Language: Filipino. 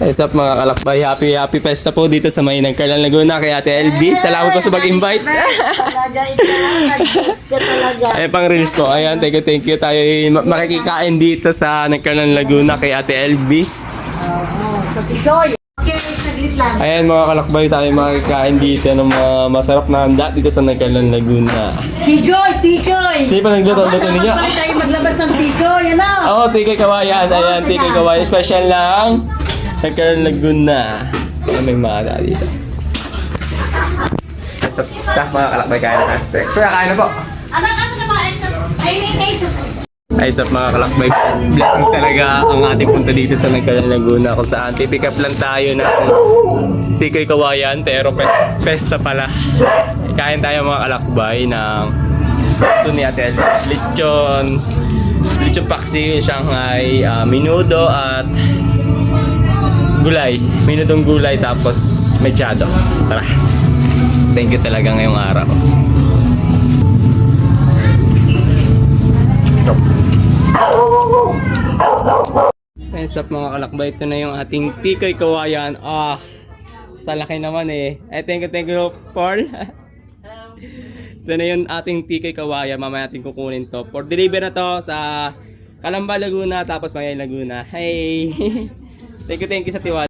What's up mga kalakbay? Happy Festa po dito sa may Nagcarlan, Laguna kay Ate LB. Salamat po sa pag-invite. Talaga ikaw talaga. Ay pang reels ko. Ayan, thank you. Tayo makikikain dito sa Nagcarlan, Laguna kay Ate LB. Oo, sa Tigoy. Okay, saglit lang. Ayan mga kalakbay, tayo makikikain dito ng mga masarap na handa dito sa Nagcarlan, Laguna. Tigoy! Sino pa nagluto ninyo? Bakit tayo maglabas ng Tigoy? Ano? Oo, Tikoy Kawayan. Ayan, Tikoy Kawayan. Special lang. Nagcarlan, Laguna. May mga dito. So, mga kalakbay, kain na. Kuya, kain na po. Anak, asa na mga extra? Ay, Ay, sa mga kalakbay, blessing talaga ang ating punta dito sa Nagcarlan, Laguna kung saan pick up lang tayo ng Tikoy Kawayan pero pesta pala. Kain tayo mga kalakbay ng ito ni Ate El. Lechon paksi, Shanghai, minudo at gulay. Minudong gulay tapos mechado. Tara. Thank you talaga ngayong araw. What's up mga kalakbay, ito na yung ating Tikoy Kawayan. Sa laki naman eh. Thank you Paul. Ito na yung ating Tikoy Kawayan. Mamaya natin kukunin to. For deliver na to sa Calamba, Laguna, tapos Magayan, Laguna. Hey! Thank you sa tiwala.